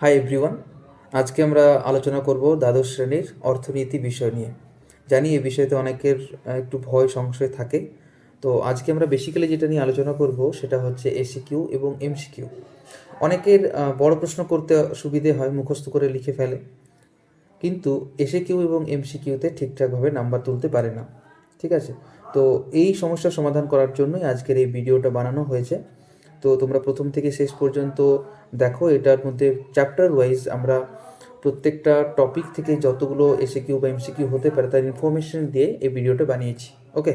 Hi everyone, আজকে আমরা আলোচনা করব দ্বাদশ শ্রেণীর অর্থনীতি বিষয় নিয়ে। জানি এই বিষয়তে অনেকের একটু ভয় সংশয় থাকে। তো আজকে আমরা বেসিক্যালি যেটা নিয়ে আলোচনা করব সেটা হচ্ছে এসিকিউ এবং এমসিকিউ। অনেকের বড় প্রশ্ন করতে সুবিধে হয়, মুখস্থ করে লিখে ফেলে, কিন্তু এসিকিউ এবং এমসিকিউতে ঠিকঠাকভাবে নাম্বার তুলতে পারে না। ঠিক আছে, তো এই সমস্যার সমাধান করার জন্যই আজকের এই ভিডিওটা বানানো হয়েছে। তো তোমরা প্রথম থেকে শেষ পর্যন্ত দেখো। এটার মধ্যে চ্যাপ্টার ওয়াইজ আমরা প্রত্যেকটা টপিক থেকে যতগুলো এসিকিউ বা এমসিকিউ হতে পারে তার ইনফরমেশন দিয়ে এই ভিডিওটা বানিয়েছি। ওকে,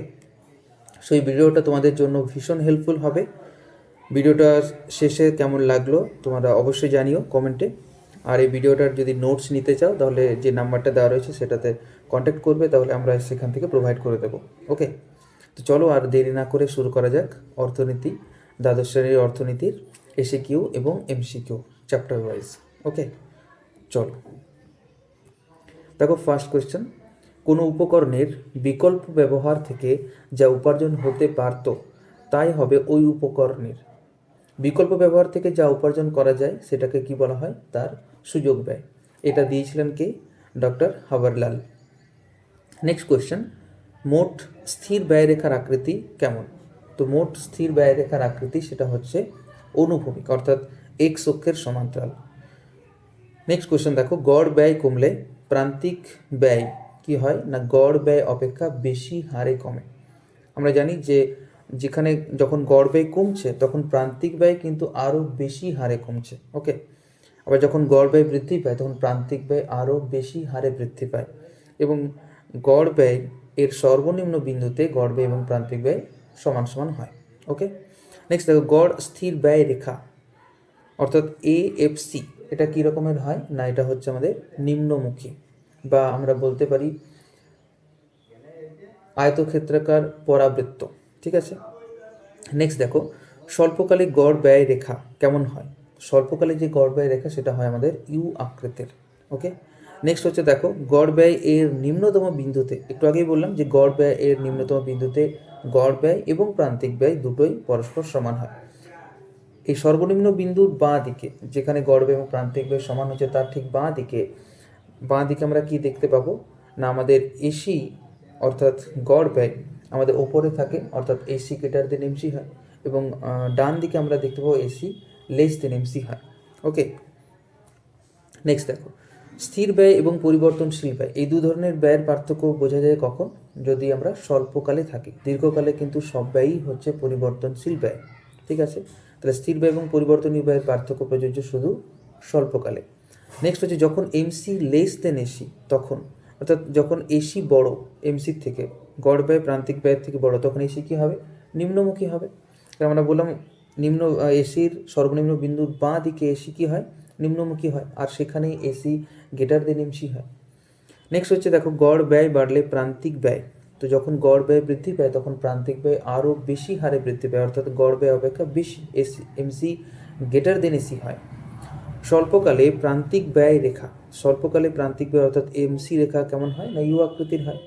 সো এই ভিডিওটা তোমাদের জন্য ভীষণ হেল্পফুল হবে। ভিডিওটা শেষে কেমন লাগলো তোমরা অবশ্যই জানিও কমেন্টে। আর এই ভিডিওটার যদি নোটস নিতে চাও তাহলে যে নাম্বারটা দেওয়া রয়েছে সেটাতে কন্ট্যাক্ট করবে, তাহলে আমরা সেখান থেকে প্রোভাইড করে দেবো। ওকে, তো চলো আর দেরি না করে শুরু করা যাক অর্থনীতি, দ্বাদশ শ্রেণীর অর্থনীতির এসিকিউ এবং এমসিকিউ চ্যাপ্টার ওয়াইজ। ওকে, চলো দেখো। ফার্স্ট কোয়েশ্চেন, কোনো উপকরণের বিকল্প ব্যবহার থেকে যা উপার্জন হতে পারত তাই হবে ওই উপকরণের। বিকল্প ব্যবহার থেকে যা উপার্জন করা যায় সেটাকে কি বলা হয়? তার সুযোগ ব্যয়। এটা দিয়েছিলেন কে? ডক্টর হাওয়ারলাল। নেক্সট কোয়েশ্চেন, মোট স্থির ব্যয়রেখার আকৃতি কেমন? তো মোট স্থির ব্যয়রেখার আকৃতি সেটা হচ্ছে অনুভূমিক, অর্থাৎ এক্স অক্ষের সমান্তরাল। নেক্সট কোয়েশ্চেন দেখো, গড় ব্যয় কমলে প্রান্তিক ব্যয় কি হয় না গড় ব্যয় অপেক্ষা বেশি হারে কমে। আমরা জানি যে যেখানে যখন গড় ব্যয় কমছে তখন প্রান্তিক ব্যয় কিন্তু আরও বেশি হারে কমছে। ওকে, আবার যখন গড় ব্যয় বৃদ্ধি পায় তখন প্রান্তিক ব্যয় আরও বেশি হারে বৃদ্ধি পায়, এবং গড় ব্যয় এর সর্বনিম্ন বিন্দুতে গড় ব্যয় এবং প্রান্তিক ব্যয় সমান সমান হয়। ওকে, নেক্সট দেখো, গড় স্থির ব্যয় রেখা অর্থাৎ এএফসি, এটা কী রকমের হয় না এটা হচ্ছে আমাদের নিম্নমুখী, বা আমরা বলতে পারি আয়তক্ষেত্রাকার পরাবৃত্ত। ঠিক আছে, নেক্সট দেখো, স্বল্পকালিক গড় ব্যয় রেখা কেমন হয়? স্বল্পকালিক যে গড় ব্যয় রেখা সেটা হয় আমাদের ইউ আকৃতির। ওকে, নেক্সট হচ্ছে দেখো, গড় ব্যয় এর নিম্নতম বিন্দুতে, একটু আগেই বললাম যে গড় ব্যয় এর নিম্নতম বিন্দুতে গড় ব্যয় এবং প্রান্তিক ব্যয় দুটোই পরস্পর সমান হয়। এই সর্বনিম্ন বিন্দুর বাঁ দিকে যেখানে গড় ব্যয় এবং প্রান্তিক ব্যয় সমান হচ্ছে তার ঠিক বাঁ দিকে আমরা কি দেখতে পাবো না আমাদের এসি অর্থাৎ গড় ব্যয় আমাদের ওপরে থাকে, অর্থাৎ এসি গ্রেটার দেন এমসি হয়, এবং ডান দিকে আমরা দেখতে পাবো এসি লেস দেন এমসি হয়। ওকে, নেক্সট দেখো, স্থির ব্যয় এবং পরিবর্তনশীল ব্যয়, এই দু ধরনের ব্যয়ের পার্থক্য বোঝা যায় কখন? যদি আমরা স্বল্পকালে থাকি। দীর্ঘকালে কিন্তু সব ব্যয়ই হচ্ছে পরিবর্তনশীল ব্যয়। ঠিক আছে, তাহলে স্থির ব্যয় এবং পরিবর্তনীয় ব্যয়ের পার্থক্য প্রযোজ্য শুধু স্বল্পকালে। নেক্সট হচ্ছে যখন এমসি লেস দেন এসি, তখন অর্থাৎ যখন এসি বড় এমসির থেকে, গড় ব্যয় প্রান্তিক ব্যয়ের থেকে বড়, তখন এসি কী হবে? নিম্নমুখী হবে। আমরা বললাম নিম্ন এসির সর্বনিম্ন বিন্দুর বাঁ দিকে এসি কী হয়? নিম্নমুখী হয়, আর সেখানেই এসি গ্রেটার দেন এমসি হয়। নেক্সট হচ্ছে দেখো, গড় ব্যয় বাড়লে প্রান্তিক ব্যয়, তো যখন গড় ব্যয় বৃদ্ধি পায় তখন প্রান্তিক ব্যয় আরও বেশি হারে বৃদ্ধি পায়, অর্থাৎ গড় ব্যয় অপেক্ষা বেশি এমসি গ্রেটার দেন এসি হয়। স্বল্পকালে প্রান্তিক ব্যয় রেখা, স্বল্পকালে প্রান্তিক ব্যয় অর্থাৎ এমসি রেখা কেমন হয় না ইউ আকৃতির হয়।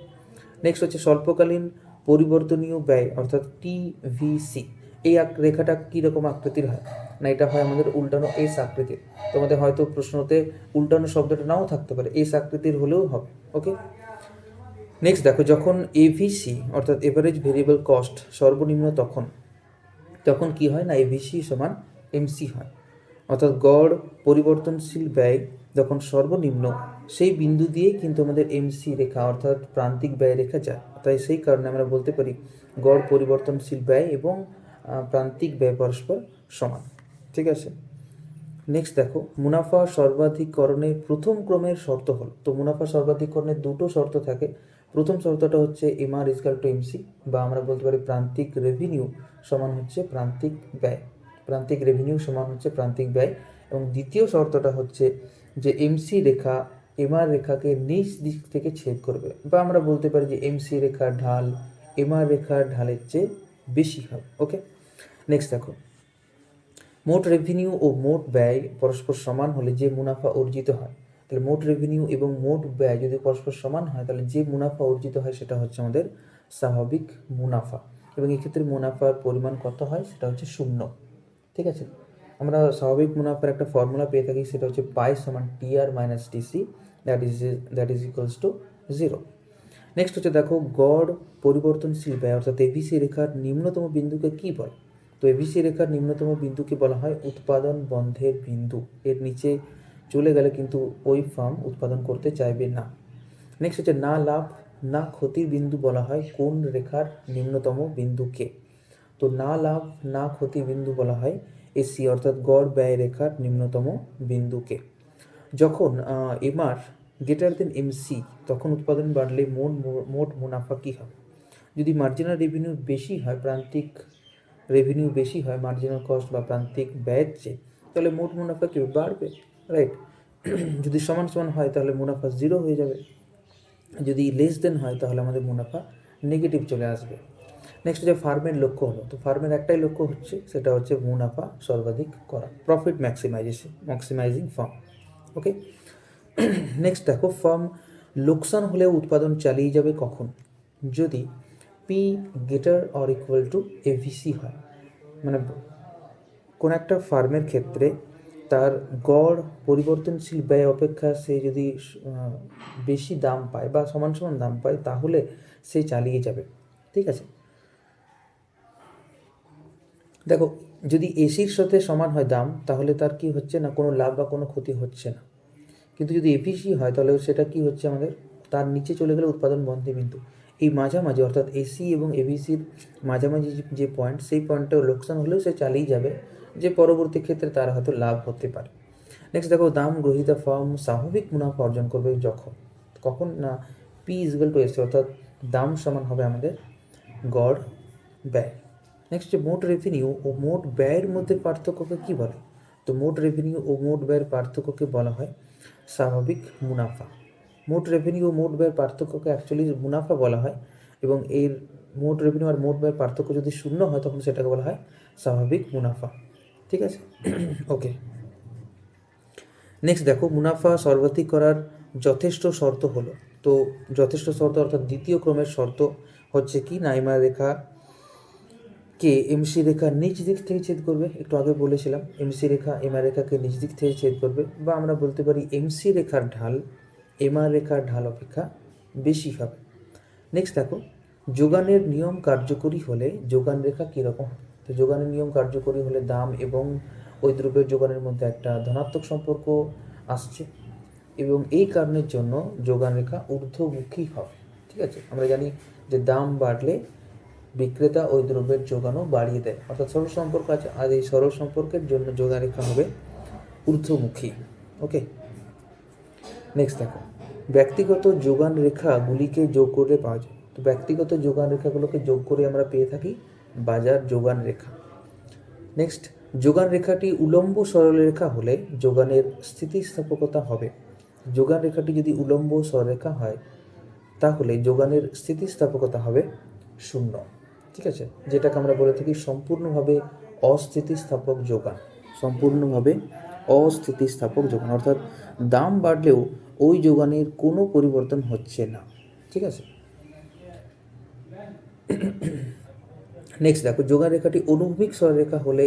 নেক্সট হচ্ছে স্বল্পকালীন পরিবর্তনীয় ব্যয় অর্থাৎ টিভিসি, এই রেখাটা কীরকম আকৃতির হয় না এটা হয় আমাদের উল্টানো এস আকৃতির। তোমাদের হয়তো প্রশ্নতে উল্টানো শব্দটা নাও থাকতে পারে, এস আকৃতির হলেও হবে। ওকে, নেক্সট দেখো, যখন এভিসি অর্থাৎ এভারেজ ভেরিয়েবল কস্ট সর্বনিম্ন তখন কি হয় না এভিসি সমান এমসি হয়, অর্থাৎ গড় পরিবর্তনশীল ব্যয় যখন সর্বনিম্ন সেই বিন্দু দিয়ে কিন্তু আমাদের এমসি রেখা অর্থাৎ প্রান্তিক ব্যয় রেখা যায়। তাই সেই কারণে আমরা বলতে পারি গড় পরিবর্তনশীল ব্যয় এবং প্রান্তিক ব্যয় পরস্পর সমান। ঠিক আছে, নেক্সট দেখো, মুনাফা সর্বাধিকরণের প্রথম ক্রমের শর্ত হল, তো মুনাফা সর্বাধিকরণের দুটো শর্ত থাকে। প্রথম শর্তটা হচ্ছে এমআর ইজকাল টু এমসি, বা আমরা বলতে পারি প্রান্তিক রেভিনিউ সমান হচ্ছে প্রান্তিক ব্যয়, প্রান্তিক রেভিনিউ সমান হচ্ছে প্রান্তিক ব্যয়। এবং দ্বিতীয় শর্তটা হচ্ছে যে এমসি রেখা এমআর রেখাকে নিচ দিক থেকে ছেদ করবে, বা আমরা বলতে পারি যে এমসি রেখার ঢাল এমআর রেখার ঢালের চেয়ে বেশি হবে। ওকে, নেক্সট দেখো, মোট রেভিনিউ ও মোট ব্যয় পরস্পর সমান হলে যে মুনাফা অর্জিত হয়, তাহলে মোট রেভিনিউ এবং মোট ব্যয় যদি পরস্পর সমান হয় তাহলে যে মুনাফা অর্জিত হয় সেটা হচ্ছে আমাদের স্বাভাবিক মুনাফা, এবং এক্ষেত্রে মুনাফার পরিমাণ কত হয় সেটা হচ্ছে 0। ঠিক আছে, আমরা স্বাভাবিক মুনাফার একটা ফর্মুলা পেয়ে থাকি, সেটা হচ্ছে পাই সমান TR minus TC, that is equals to 0। Next হচ্ছে দেখো গড় পরিবর্তনশীল ব্যয় অর্থাৎ এবিসি রেখার নিম্নতম বিন্দুকে কি বলে? তো এবিসি রেখার নিম্নতম বিন্দুকে বলা হয় উৎপাদন বন্ধের বিন্দু। এর নিচে চলে গেলে কিন্তু ওই ফার্ম উৎপাদন করতে চাইবে না। নেক্সট হচ্ছে না লাভ না ক্ষতির বিন্দু বলা হয় কোন রেখার নিম্নতম বিন্দুকে? তো না লাভ না ক্ষতি বিন্দু বলা হয় এসি অর্থাৎ গড় ব্যয় রেখার নিম্নতম বিন্দুকে। যখন এমআর গ্রেটার দেন এমসি তখন উৎপাদন বাড়লে মোট মুনাফা কী হবে? যদি মার্জিনাল রেভিনিউ বেশি হয়, প্রান্তিক রেভিনিউ বেশি হয় মার্জিনাল কস্ট বা প্রান্তিক ব্যয়ের চেয়ে, তাহলে মোট মুনাফা কি বাড়বে, রাইট? যদি সমান সমান হয় তাহলে মুনাফা 0 হয়ে যাবে, যদি লেস দেন হয় তাহলে আমাদের মুনাফা নেগেটিভ চলে আসবে। নেক্সট হচ্ছে ফার্মের লক্ষ্য হলো, তো ফার্মের একটাই লক্ষ্য হচ্ছে, সেটা হচ্ছে মুনাফা সর্বাধিক করা, প্রফিট ম্যাক্সিমাইজিং ফার্ম। ওকে, নেক্সট দেখো ফার্ম লোকসান হলেও উৎপাদন চালিয়ে যাবে কখন? যদি P greater or equal two ABC হয়, মানে কোন একটা ফার্মের ক্ষেত্রে তার গড় পরিবর্তনশীল ব্যয় অপেক্ষা সে যদি বেশি দাম পায় বা সমান সমান দাম পায় তাহলে সে চালিয়ে যাবে, ঠিক আছে? দেখো যদি এসির সাথে সমান হয় দাম তাহলে তার কি হচ্ছে না, কোনো লাভ বা কোনো ক্ষতি হচ্ছে না। কিন্তু যদি এফিসি হয় তাহলে সেটা কি হচ্ছে, আমাদের তার নিচে চলে গেলে উৎপাদন বন্ধে বিন্দু। এই মাঝামাঝি অর্থাৎ এসি এবং এভিসির মাঝামাঝি যে পয়েন্ট, সেই পয়েন্টটাও লোকসান হলেও সে চালিয়ে যাবে, যে পরবর্তী ক্ষেত্রে তার হয়তো লাভ হতে পারে। নেক্সট দেখো দাম গ্রহীতা ফার্ম স্বাভাবিক মুনাফা অর্জন করবে কখন না পি ইজগাল টু এসি অর্থাৎ দাম সমান হবে আমাদের গড় ব্যয়। নেক্সট যে মোট রেভিনিউ ও মোট ব্যয়ের মধ্যে পার্থক্যকে কি বলে? তো মোট রেভিনিউ ও মোট ব্যয়ের পার্থক্যকে বলা হয় স্বাভাবিক মুনাফা। মোট রেভিনিউ ও মোট ব্যয়ের পার্থক্যকে অ্যাকচুয়ালি মুনাফা বলা হয়, এবং এর মোট রেভিনিউ আর মোট ব্যয়ের পার্থক্য যদি শূন্য হয় তখন সেটাকে বলা হয় স্বাভাবিক মুনাফা, ঠিক আছে? ওকে, নেক্সট দেখো মুনাফা সর্বাধিক করার যথেষ্ট শর্ত হলো। তো যথেষ্ট শর্ত অর্থাৎ দ্বিতীয় ক্রমের শর্ত হচ্ছে কি না, এমআর রেখা কে এমসি রেখা নিচ দিক থেকে ছেদ করবে, একটু আগে বলেছিলাম এমসি রেখা এমআর রেখাকে নিচ দিক থেকে ছেদ করবে, বা আমরা বলতে পারি এমসি রেখার ঢাল এমআর রেখার ঢাল অপেক্ষা বেশি হবে। নেক্সট দেখো যোগানের নিয়ম কার্যকরী হলে যোগান রেখা কীরকম? তো যোগানের নিয়ম কার্যকরী হলে দাম এবং ওই দ্রব্যের যোগানের মধ্যে একটা ধনাত্মক সম্পর্ক আসছে, এবং এই কারণের জন্য যোগান রেখা ঊর্ধ্বমুখী হবে, ঠিক আছে? আমরা জানি যে দাম বাড়লে বিক্রেতা ওই দ্রব্যের যোগানও বাড়িয়ে দেয়, অর্থাৎ সরল সম্পর্ক আছে, আর এই সরল সম্পর্কের জন্য যোগান রেখা হবে ঊর্ধ্বমুখী। ওকে, নেক্সট দেখো ব্যক্তিগত যোগান রেখাগুলিকে যোগ করে পাওয়া যায়। তো ব্যক্তিগত যোগান রেখাগুলোকে যোগ করে আমরা পেয়ে থাকি বাজার যোগান রেখা। নেক্সট যোগান রেখাটি উলম্ব সরলরেখা হলে যোগানের স্থিতিস্থাপকতা হবে। যোগান রেখাটি যদি উলম্ব সরলরেখা হয় তাহলে যোগানের স্থিতিস্থাপকতা হবে 0, ঠিক আছে? যেটাকে আমরা বলে থাকি সম্পূর্ণভাবে অস্থিতিস্থাপক যোগান। সম্পূর্ণভাবে অস্থিতিস্থাপক যোগান অর্থাৎ দাম বাড়লেও ওই যোগানের কোনো পরিবর্তন হচ্ছে না, ঠিক আছে? নেক্সট দেখো যোগান রেখাটি অনুভূমিক সরলরেখা হলে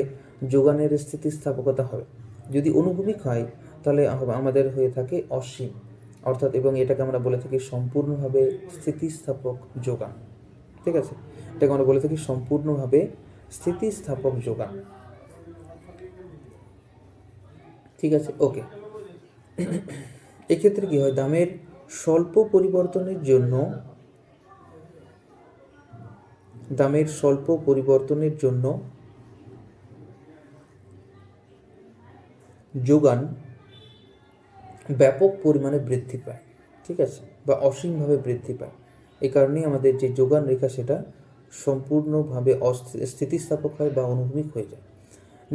যোগানের স্থিতিস্থাপকতা হবে। যদি অনুভূমিক হয় তাহলে আমাদের হয়ে থাকে অসীম, অর্থাৎ এবং এটাকে আমরা বলে থাকি সম্পূর্ণভাবে স্থিতিস্থাপক যোগান, ঠিক আছে? এটাকে আমরা বলে থাকি সম্পূর্ণভাবে স্থিতিস্থাপক যোগান, ঠিক আছে? ওকে, এক্ষেত্রে কি হয়, দামের স্বল্প পরিবর্তনের জন্য যোগান ব্যাপক পরিমাণে বৃদ্ধি পায়, ঠিক আছে? বা অসীমভাবে বৃদ্ধি পায়। এই কারণেই আমাদের যে যোগান রেখা সেটা সম্পূর্ণভাবে স্থিতিস্থাপক হয় বা অনুভূমিক হয়ে যায়।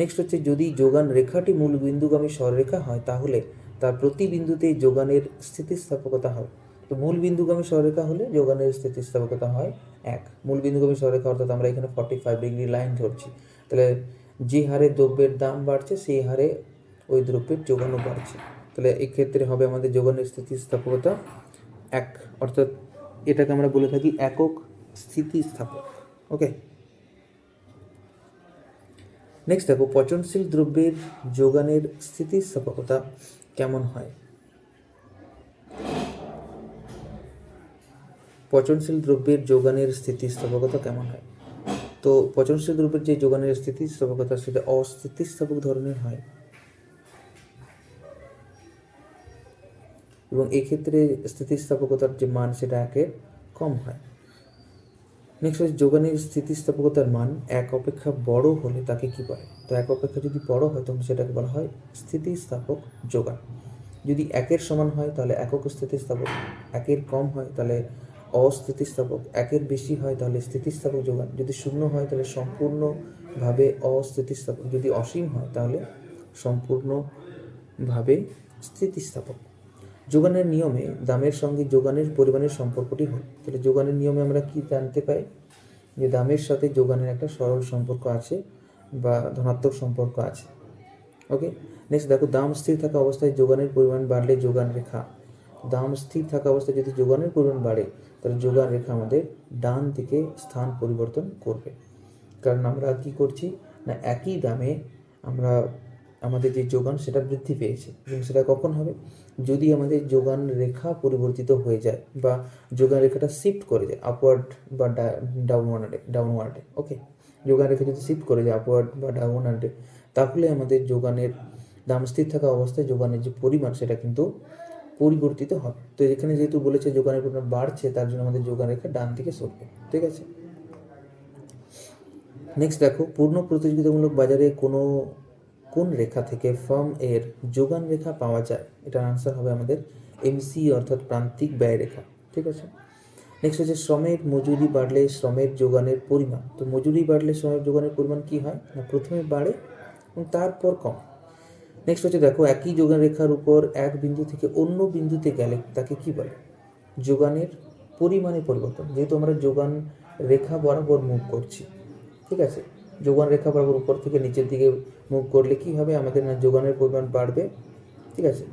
নেক্সট হচ্ছে যদি যোগান রেখাটি মূল বিন্দুগামী সরলরেখা হয় তাহলে তার প্রতি বিন্দুতেই যোগানের স্থিতিস্থাপকতা হয়। তো মূল বিন্দুগামী সরলরেখা হলে যোগানের স্থিতিস্থাপকতা হয় 1। মূল বিন্দুগামী সরলরেখা অর্থাৎ আমরা এখানে 45 ডিগ্রি লাইন ধরছি, তাহলে যে হারে দ্রব্যের দাম বাড়ছে সেই হারে ওই দ্রব্যের যোগানও বাড়ছে, তাহলে এক্ষেত্রে হবে আমাদের যোগানের স্থিতিস্থাপকতা 1, অর্থাৎ এটাকে আমরা বলে থাকি একক স্থিতিস্থাপক। ওকে, নেক্সট দেখো পচনশীল দ্রব্যের যোগানের স্থিতিস্থাপকতা কেমন হয়। পচনশীল দ্রব্যের যোগানের স্থিতিস্থাপকতা কেমন হয়। তো পচনশীল দ্রব্যের যে যোগানের স্থিতিস্থাপকতা সেটা অস্থিতিস্থাপক ধরনের হয় এবং এক্ষেত্রে স্থিতিস্থাপকতার যে মান সেটা একের কম হয়। নেক্সট হচ্ছে যোগানের স্থিতিস্থাপকতার মান এক অপেক্ষা বড় হলে তাকে কি বলে। তো এক অপেক্ষা যদি বড় হয় তখন সেটাকে বলা হয় স্থিতিস্থাপক যোগান। যদি একের সমান হয় তাহলে একক স্থিতিস্থাপক, একের কম হয় তাহলে অস্থিতিস্থাপক, একের বেশি হয় তাহলে স্থিতিস্থাপক যোগান, যদি শূন্য হয় তাহলে সম্পূর্ণভাবে অস্থিতিস্থাপক, যদি অসীম হয় তাহলে সম্পূর্ণভাবে স্থিতিস্থাপক। যোগানের নিয়মে দামের সঙ্গে যোগানের পরিমাণের সম্পর্কটি হল। তাহলে যোগানের নিয়মে আমরা কি জানতে পাই যে দামের সাথে যোগানের একটা সরল সম্পর্ক আছে বা ধনাত্মক সম্পর্ক আছে। ওকে, নেক্সট দেখো দাম স্থির থাকা অবস্থায় যোগানের পরিমাণ বাড়লে যোগান রেখা, দাম স্থির থাকা অবস্থায় যদি যোগানের পরিমাণ বাড়ে তাহলে যোগান রেখা আমাদের ডান দিকে স্থান পরিবর্তন করবে। কারণ আমরা কি করছি না একই দামে আমরা আমাদের যে যোগান সেটা বৃদ্ধি পেয়েছে এবং সেটা কখন হবে যদি আমাদের যোগান রেখা পরিবর্তিত হয়ে যায় বা যোগান রেখাটা শিফট করে যায় আপওয়ার্ড বা ডাউনওয়ার্ডে। ওকে, যোগান রেখা যদি শিফট করে যায় আপওয়ার্ড বা ডাউনওয়ার্ডে তাহলে আমাদের যোগানের দাম স্থির থাকা অবস্থায় যোগানের যে পরিমাণ সেটা কিন্তু পরিবর্তিত হবে। তো এখানে যেহেতু বলেছে যোগানের পরিমাণ বাড়ছে তার জন্য আমাদের যোগান রেখা ডান দিকে সরবে। ঠিক আছে, নেক্সট দেখো পূর্ণ প্রতিযোগিতামূলক বাজারে কোন রেখা থেকে ফার্ম এর যোগান রেখা পাওয়া যায়। এটার আনসার হবে আমাদের এমসি অর্থাৎ প্রান্তিক ব্যয় রেখা। ঠিক আছে, নেক্সট হচ্ছে শ্রমের মজুরি বাড়লে শ্রমের যোগানের পরিমাণ। তো মজুরি বাড়লে শ্রমের যোগানের পরিমাণ কি হয় না প্রথমে বাড়ে এবং তারপর কম। নেক্সট হচ্ছে দেখো একই যোগান রেখার উপর এক বিন্দু থেকে অন্য বিন্দুতে গেলে তাকে কি বলে। যোগানের পরিমাণে পরিবর্তন, যেহেতু আমরা যোগান রেখা বরাবর মুভ করছি। ঠিক আছে, যোগান রেখা বরাবর উপর থেকে নিচের দিকে মুভ করলে কি হবে আমাদের না যোগানের পরিমাণ বাড়বে। ঠিক আছে,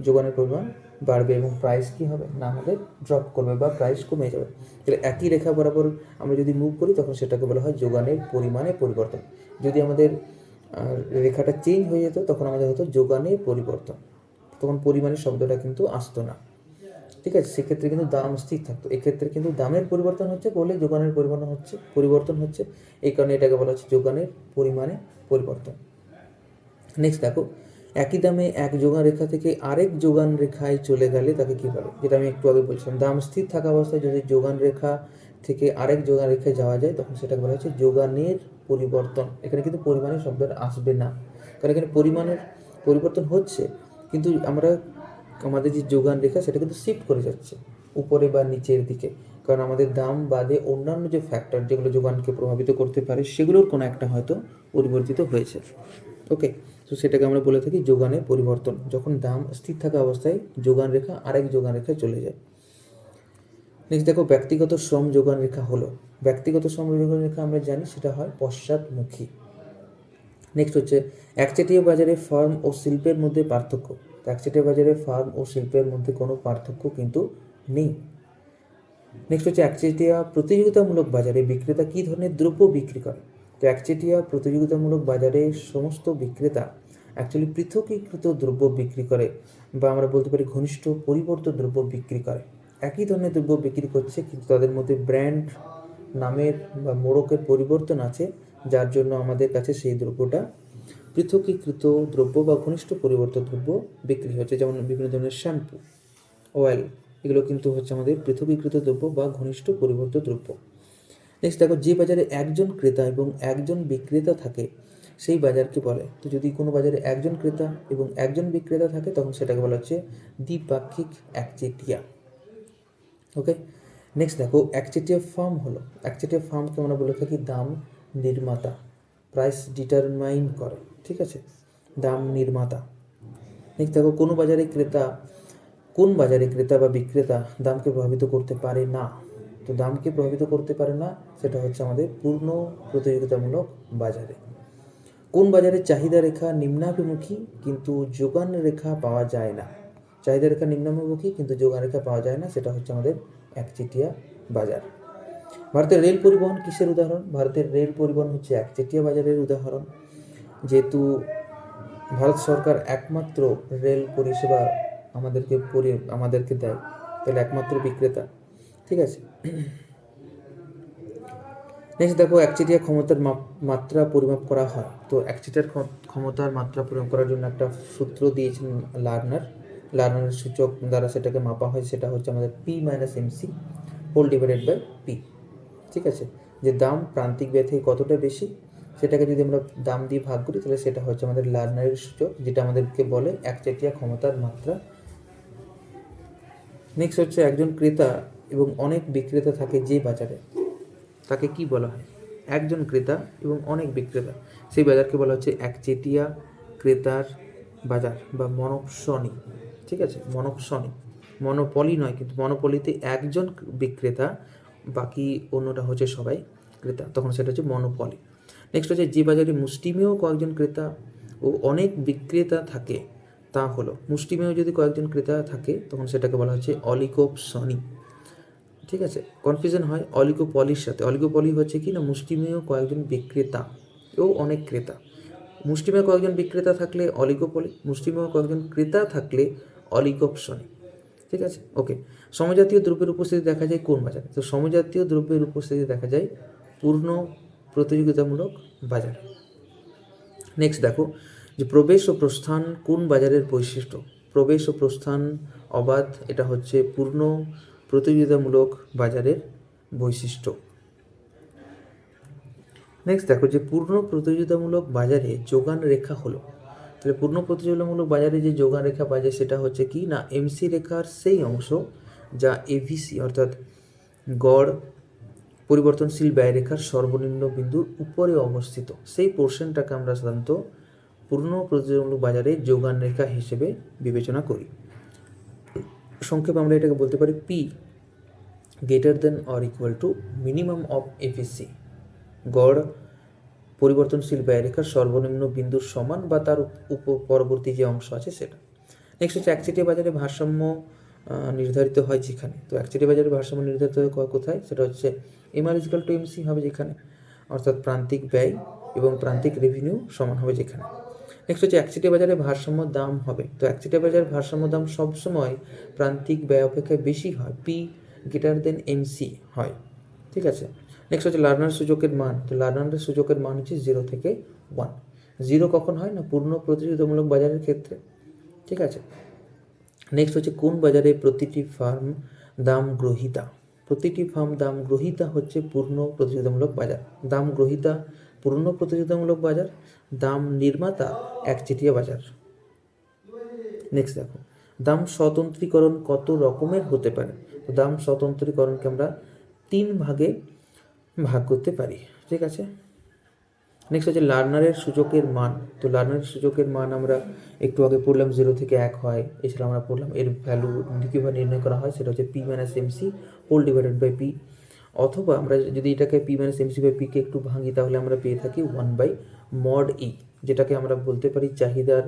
যোগানের পরিমাণ বাড়বে এবং প্রাইস কি হবে না আমাদের ড্রপ করবে বা প্রাইস কমে যাবে। তাহলে একই রেখা বরাবর আমরা যদি মুভ করি তখন সেটাকে বলা হয় যোগানের পরিমাণে পরিবর্তন। যদি আমাদের রেখাটা চেঞ্জ হয়ে যেত তখন আমাদের হতো যোগানের পরিবর্তন, তখন পরিমাণের শব্দটা কিন্তু আসতো না। ঠিক আছে, সেক্ষেত্রে কিন্তু দাম স্থির থাকতো। এক্ষেত্রে কিন্তু দামের পরিবর্তন হচ্ছে বলে যোগানের পরিবর্তন হচ্ছে, এই কারণে এটাকে বলা হচ্ছে যোগানের পরিমাণে পরিবর্তন। নেক্সট দেখো একই দামে এক যোগান রেখা থেকে আরেক যোগান রেখায় চলে গেলে তাকে কি বলে। যেটা আমি একটু আগে বলছিলাম দাম স্থির থাকা অবস্থায় যদি যোগান রেখা থেকে আরেক যোগান রেখায় যাওয়া যায় তখন সেটাকে বলা হচ্ছে যোগানের পরিবর্তন। এখানে কিন্তু পরিমাণের শব্দটা আসবে না, কারণ এখানে পরিমাণের পরিবর্তন হচ্ছে কিন্তু আমাদের যে যোগান রেখা সেটা কিন্তু শিফট করে যাচ্ছে উপরে বা নিচের দিকে, কারণ আমাদের দাম বাদে অন্যান্য যে ফ্যাক্টর যেগুলো যোগানকে প্রভাবিত করতে পারে সেগুলোর কোনো একটা হয়তো পরিবর্তিত হয়েছে। ওকে, তো সেটাকে আমরা বলে থাকি যোগানের পরিবর্তন, যখন দাম স্থির থাকা অবস্থায় যোগান রেখা আরেক যোগান রেখায় চলে যায়। নেক্সট দেখো ব্যক্তিগত শ্রম যোগান রেখা হলো, ব্যক্তিগত শ্রম যোগান রেখা আমরা জানি সেটা হয় পশ্চাৎমুখী। নেক্সট হচ্ছে একচেটিয়া বাজারে ফার্ম ও শিল্পের মধ্যে পার্থক্য। একচেটিয়া বাজারে ফার্ম ও শিল্পের মধ্যে কোনো পার্থক্য কিন্তু নেই। নেক্সট হচ্ছে একচেটিয়া প্রতিযোগিতামূলক বাজারে বিক্রেতা কী ধরনের দ্রব্য বিক্রি করে। তো একচেটিয়া প্রতিযোগিতামূলক বাজারে সমস্ত বিক্রেতা অ্যাকচুয়ালি পৃথকীকৃত দ্রব্য বিক্রি করে বা আমরা বলতে পারি ঘনিষ্ঠ পরিবর্তিত দ্রব্য বিক্রি করে। একই ধরনের দ্রব্য বিক্রি করছে কিন্তু তাদের মধ্যে ব্র্যান্ড নামের বা মোড়কের পরিবর্তন আছে, যার জন্য আমাদের কাছে সেই দ্রব্যটা পৃথকীকৃত দ্রব্য বা ঘনিষ্ঠ পরিবর্তিত দ্রব্য বিক্রি হচ্ছে। যেমন বিভিন্ন ধরনের শ্যাম্পু, অয়েল, এগুলো কিন্তু হচ্ছে আমাদের পৃথকীকৃত দ্রব্য বা ঘনিষ্ঠ পরিবর্তিত দ্রব্য। নেক্সট দেখো যে বাজারে একজন ক্রেতা এবং একজন বিক্রেতা থাকে সেই বাজারকে বলে। তো যদি কোনো বাজারে একজন ক্রেতা এবং একজন বিক্রেতা থাকে তখন সেটাকে বলা হচ্ছে দ্বিপাক্ষিক একচেটিয়া। ওকে, নেক্সট দেখো একচেটিয়া ফার্ম হলো, একচেটিয়া ফার্মকে আমরা বলে থাকি দাম নির্মাতা, প্রাইস ডিটারমাইন করে। ঠিক আছে, দাম নির্মাতা। নেক্সট দেখো কোন বাজারে ক্রেতা বা বিক্রেতা দামকে প্রভাবিত করতে পারে না। তো দামকে প্রভাবিত করতে পারে না সেটা হচ্ছে আমাদের পূর্ণ প্রতিযোগিতামূলক বাজারে। কোন বাজারে চাহিদা রেখা নিম্নাভিমুখী কিন্তু যোগান রেখা পাওয়া যায় না। চাহিদা রেখা নিম্নাভিমুখী কিন্তু যোগান রেখা পাওয়া যায় না, সেটা হচ্ছে আমাদের একচেটিয়া বাজার। ভারতের রেল পরিবহন কিসের উদাহরণ। ভারতের রেল পরিবহন হচ্ছে একচেটিয়া বাজারের উদাহরণ। যেহেতু ভারত সরকার একমাত্র রেল পরিষেবা আমাদেরকে দেয়, তাহলে একমাত্র বিক্রেতা। ঠিক আছে, নেক্সট দেখো একচেটিয়া ক্ষমতার মাত্রা পরিমাপ করা হয়। তো একচেটিয়ার ক্ষমতার মাত্রা পরিমাপ করার জন্য একটা সূত্র দিয়েছেন লার্নারের সূচক দ্বারা সেটাকে মাপা হয়, সেটা হচ্ছে আমাদের P minus MC whole divided by P. ঠিক আছে, যে দাম প্রান্তিক ব্যয় থেকে কতটা বেশি সেটাকে যদি আমরা দাম দিয়ে ভাগ করি তাহলে সেটা হচ্ছে আমাদের লার্নারের সূচক, যেটা আমাদেরকে বলে একচেটিয়া ক্ষমতার মাত্রা। নেক্সট হচ্ছে একজন ক্রেতা এবং অনেক বিক্রেতা থাকে যে বাজারে, তাকে কি বলা হয়? একজন ক্রেতা এবং অনেক বিক্রেতা, সেই বাজারকে বলা হচ্ছে একচেটিয়া ক্রেতার বাজার বা মনোপসনি। ঠিক আছে, মনোপসনি, মনোপলি নয়, কিন্তু মনোপলিতে একজন বিক্রেতা, বাকি অন্যটা হচ্ছে সবাই ক্রেতা, তখন সেটা হচ্ছে মনোপলি। নেক্সট হচ্ছে যে বাজারে মুষ্টিমেয় কয়েকজন ক্রেতা ও অনেক বিক্রেতা থাকে তা হলো, মুষ্টিমেয় যদি কয়েকজন ক্রেতা থাকে তখন সেটাকে বলা হচ্ছে অলিগোপসনি। ঠিক আছে, কনফিউশন হয় অলিগোপলির সাথে। অলিগোপলি হচ্ছে কি না, মুষ্টিমেয় কয়েকজন বিক্রেতা ও অনেক ক্রেতা। মুষ্টিমেয় কয়েকজন বিক্রেতা থাকলে অলিগোপলি, মুষ্টিমেয় কয়েকজন ক্রেতা থাকলে অলিগোপসনি। ঠিক আছে, ওকে। সমজাতীয় দ্রব্যের উপস্থিতি দেখা যায় কোন বাজারে? তো সমজাতীয় দ্রব্যের উপস্থিতি দেখা যায় পূর্ণ প্রতিযোগিতামূলক বাজার। নেক্সট দেখো যে প্রবেশ ও প্রস্থান কোন বাজারের বৈশিষ্ট্য? প্রবেশ ও প্রস্থান অবাধ, এটা হচ্ছে পূর্ণ প্রতিযোগিতামূলক বাজারের বৈশিষ্ট্য। নেক্সট দেখো যে পূর্ণ প্রতিযোগিতামূলক বাজারে যোগান রেখা হলো, তাহলে পূর্ণ প্রতিযোগিতামূলক বাজারে যে যোগান রেখা বাজার সেটা হচ্ছে কি না, এমসি রেখার সেই অংশ যা এভিসি অর্থাৎ গড় পরিবর্তনশীল ব্যয় রেখার সর্বনিম্ন বিন্দুর উপরে অবস্থিত, সেই পোর্শনটাকে আমরা সাধারণত পূর্ণ প্রতিযোগিতামূলক বাজারে যোগান রেখা হিসেবে বিবেচনা করি। সংক্ষেপে আমরা এটাকে বলতে পারি P greater than or equal to minimum of AVC, গড় পরিবর্তনশীল ব্যয় রেখার সর্বনিম্ন বিন্দুর সমান বা তার পরবর্তী যে অংশ আছে সেটা। নেক্সট হচ্ছে একচেটিয়া বাজারে ভারসাম্য নির্ধারিত হয় যেখানে, তো একচেটিয়া বাজারে ভারসাম্য নির্ধারিত হয় কোথায়? সেটা হচ্ছে এমআর ইজিক্যাল টু এমসি হবে যেখানে, অর্থাৎ প্রান্তিক ব্যয় এবং প্রান্তিক রেভিনিউ সমান হবে যেখানে। নেক্সট হচ্ছে একচেটিয়া বাজারে ভারসাম্য দাম হবে, তো একচেটিয়া বাজারে ভারসাম্য দাম সবসময় প্রান্তিক ব্যয় অপেক্ষা বেশি হয়, পি গ্রেটার দেন এমসি হয়। ঠিক আছে, নেক্সট হচ্ছে লার্নার সূচকের মান, তো লার্নারের সূচকের মান হচ্ছে 0 থেকে 1। 0 কখন হয় না, পূর্ণ প্রতিযোগিতামূলক বাজারের ক্ষেত্রে। ঠিক আছে, নেক্সট হচ্ছে কোন বাজারে প্রতিটি ফার্ম দাম গ্রহীতা? প্রতিটি ফার্ম দাম গ্রহীতা হচ্ছে পূর্ণ প্রতিযোগিতামূলক বাজার। দাম গ্রহীতা পূর্ণ প্রতিযোগিতামূলক বাজার, দাম নির্মাতা একচেটিয়া বাজার। নেক্সট দেখো দাম স্বতন্ত্রীকরণ কত রকমের হতে পারে? তো দাম স্বতন্ত্রীকরণকে আমরা 3 ভাগে ভাগ করতে পারি। ঠিক আছে, নেক্সট হচ্ছে লার্নারের সূচকের মান, তো লার্নারের সূচকের মান আমরা একটু আগে পড়লাম 0 থেকে 1 হয়, এছাড়া আমরা পড়লাম এর ভ্যালু কীভাবে নির্ণয় করা হয়, সেটা হচ্ছে P minus MC whole divided by P, অথবা আমরা যদি এটাকে পি মাইনাস এমসি বাই পিকে একটু ভাঙি তাহলে আমরা পেয়ে থাকি 1/mod ই, যেটাকে আমরা বলতে পারি চাহিদার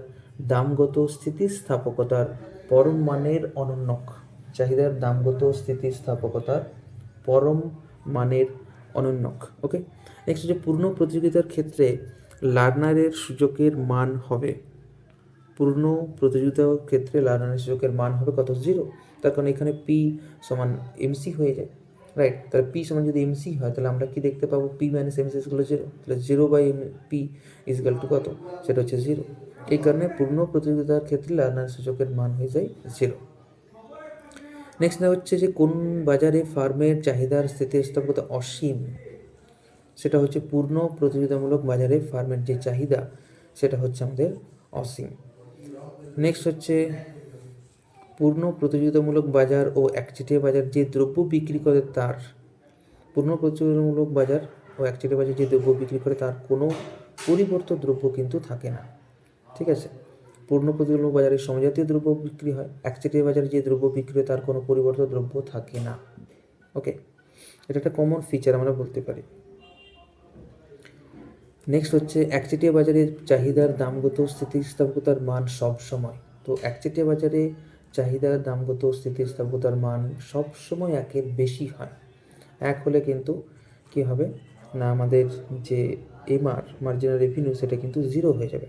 দামগত স্থিতিস্থাপকতার পরম মানের অনন্যক। চাহিদার দামগত স্থিতিস্থাপকতার পরম মানের অনন্যক। ওকে, নেক্সট হচ্ছে পূর্ণ প্রতিযোগিতার ক্ষেত্রে লার্নারের সূচকের মান হবে, পূর্ণ প্রতিযোগিতার ক্ষেত্রে লার্নারের সূচকের মান হবে কত? 0, তার কারণ এখানে পি সমান এমসি হয়ে যায়, রাইট? তাহলে পি সমান যদি এমসি হয় তাহলে আমরা কি দেখতে পাবো, P minus MC is equal to 0, তাহলে 0/পি ইজকাল টু কত? সেটা হচ্ছে 0। এই কারণে পূর্ণ প্রতিযোগিতার ক্ষেত্রে লার্নারের সূচকের মান হয়ে যায় 0। নেক্সট হচ্ছে যে কোন বাজারে ফার্মের চাহিদার স্থিতিস্থাপকতা অসীম? সেটা হচ্ছে পূর্ণ প্রতিযোগিতামূলক বাজারে ফার্মের যে চাহিদা সেটা হচ্ছে আমাদের অসীম। নেক্সট হচ্ছে পূর্ণ প্রতিযোগিতামূলক বাজার ও একচেটিয়া বাজার যে দ্রব্য বিক্রি করে তার, পূর্ণ প্রতিযোগিতামূলক বাজার ও একচেটিয়া বাজার যে দ্রব্য বিক্রি করে তার কোনো পরিবর্তিত দ্রব্য কিন্তু থাকে না। ঠিক আছে, পূর্ণ প্রতিযোগিতামূলক বাজারে সমজাতীয় দ্রব্য বিক্রি হয়, একচেটিয়া বাজারে যে দ্রব্য বিক্রি হয় তার কোনো পরিবর্তিত দ্রব্য থাকে না। ওকে, এটা একটা কমন ফিচার আমরা বলতে পারি। নেক্সট হচ্ছে একচেটিয়া বাজারের চাহিদার দামগত স্থিতিস্থাপকতার মান সব সময়, তো একচেটিয়া বাজারে চাহিদার দামগত স্থিতিস্থাপকতার মান সব সময় 1-এর বেশি হয়। 1 হলে কিন্তু কি হবে না, আমাদের যে এমআর মার্জিনাল রেভিনিউ সেটা কিন্তু জিরো হয়ে যাবে।